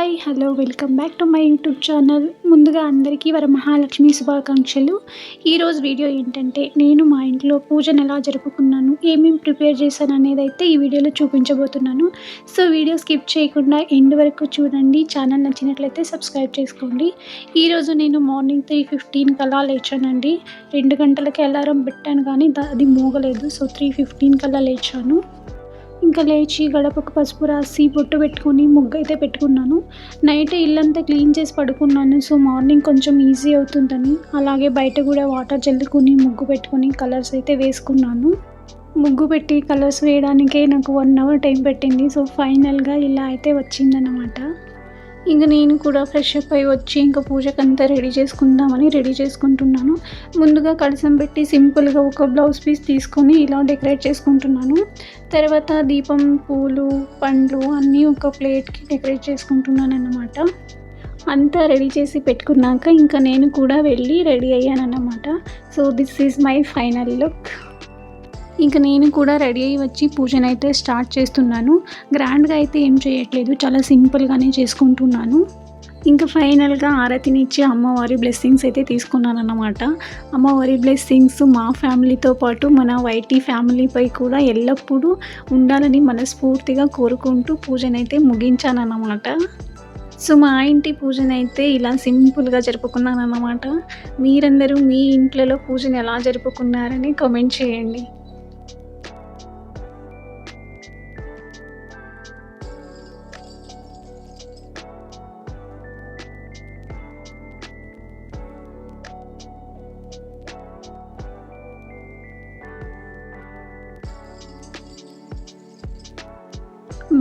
Hi hello welcome back to my YouTube channel. ముందుగా అందరికీ వరమహాలక్ష్మి శుభాకాంక్షలు. ఈరోజు వీడియో ఏంటంటే నేను మా ఇంట్లో పూజను ఎలా జరుపుకున్నాను, ఏమేమి ప్రిపేర్ చేశాను అనేది అయితే ఈ వీడియోలో చూపించబోతున్నాను. సో వీడియో స్కిప్ చేయకుండా ఎండ్ వరకు చూడండి. ఛానల్ నచ్చినట్లయితే సబ్స్క్రైబ్ చేసుకోండి. ఈరోజు నేను మార్నింగ్ 3:15 కల్లా లేచానండి. 2 గంటలకి అలారం పెట్టాను కానీ అది మోగలేదు. సో 3:15 కల్లా లేచాను. ఇంకా లేచి గడపకు పసుపు రాసి బొట్టు పెట్టుకొని ముగ్గు అయితే పెట్టుకున్నాను. నైట్ ఇల్లంతా క్లీన్ చేసి పడుకున్నాను. సో మార్నింగ్ కొంచెం ఈజీ అవుతుందని అలాగే బయట కూడా వాటర్ చల్లుకొని ముగ్గు పెట్టుకొని కలర్స్ అయితే వేసుకున్నాను. ముగ్గు పెట్టి కలర్స్ వేయడానికే నాకు 1 అవర్ టైం పెట్టింది. సో ఫైనల్గా ఇలా అయితే వచ్చిందన్నమాట. ఇంక నేను కూడా ఫ్రెష్ అప్ అయి వచ్చి ఇంకా పూజకంతా రెడీ చేసుకుంటున్నాను. ముందుగా కలశం పెట్టి సింపుల్గా ఒక బ్లౌజ్ పీస్ తీసుకొని ఇలా డెకరేట్ చేసుకుంటున్నాను. తర్వాత దీపం, పూలు, పండ్లు అన్నీ ఒక ప్లేట్కి డెకరేట్ చేసుకుంటున్నాను అన్నమాట. అంతా రెడీ చేసి పెట్టుకున్నాక ఇంకా నేను కూడా వెళ్ళి రెడీ అయ్యానన్నమాట. So this is my final look. ఇంకా నేను కూడా రెడీ అయ్యి వచ్చి పూజనైతే స్టార్ట్ చేస్తున్నాను. గ్రాండ్గా అయితే ఏం చేయట్లేదు, చాలా సింపుల్గానే చేసుకుంటున్నాను. ఇంకా ఫైనల్గా ఆరతినిచ్చి అమ్మవారి బ్లెస్సింగ్స్ అయితే తీసుకున్నాను అన్నమాట. అమ్మవారి బ్లెస్సింగ్స్ మా ఫ్యామిలీతో పాటు మన వైటీ ఫ్యామిలీపై కూడా ఎల్లప్పుడూ ఉండాలని మనస్ఫూర్తిగా కోరుకుంటూ పూజనైతే ముగించానన్నమాట. సో మా ఇంటి పూజనైతే ఇలా సింపుల్గా జరుపుకున్నాను అన్నమాట. మీరందరూ మీ ఇంట్లో పూజను ఎలా జరుపుకున్నారని కామెంట్ చేయండి.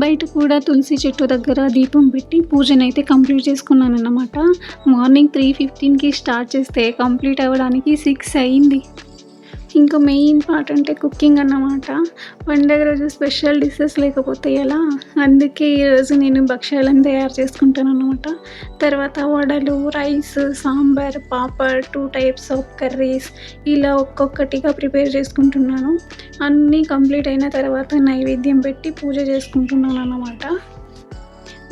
బయట కూడా తులసి చెట్టు దగ్గర దీపం పెట్టి పూజనైతే కంప్లీట్ చేసుకున్నాను అన్నమాట. మార్నింగ్ 3:15కి స్టార్ట్ చేస్తే కంప్లీట్ అవ్వడానికి 6 అయింది. ఇంకా మెయిన్ పార్ట్ అంటే కుకింగ్ అన్నమాట. పండగ రోజు స్పెషల్ డిషెస్ లేకపోతే ఎలా, అందుకే ఈరోజు నేను భక్ష్యాలను తయారు చేసుకుంటాను అన్నమాట. తర్వాత వడలు, rice, sambar, papad, 2 types of curries ఇలా ఒక్కొక్కటిగా ప్రిపేర్ చేసుకుంటున్నాను. అన్నీ కంప్లీట్ అయిన తర్వాత నైవేద్యం పెట్టి పూజ చేసుకుంటున్నాను అన్నమాట.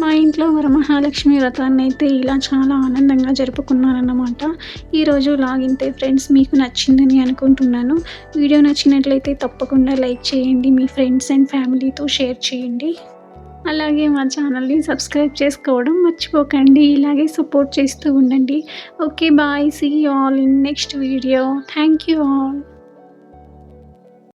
మా ఇంట్లో వరమహాలక్ష్మి వ్రతాన్ని అయితే ఇలా చాలా ఆనందంగా జరుపుకున్నారన్నమాట. ఈరోజు లాగింతే ఫ్రెండ్స్, మీకు నచ్చిందని అనుకుంటున్నాను. వీడియో నచ్చినట్లయితే తప్పకుండా లైక్ చేయండి, మీ ఫ్రెండ్స్ అండ్ ఫ్యామిలీతో షేర్ చేయండి. అలాగే మా ఛానల్ని సబ్స్క్రైబ్ చేసుకోవడం మర్చిపోకండి. ఇలాగే సపోర్ట్ చేస్తూ ఉండండి. Okay bye, see you all in next video. Thank you all.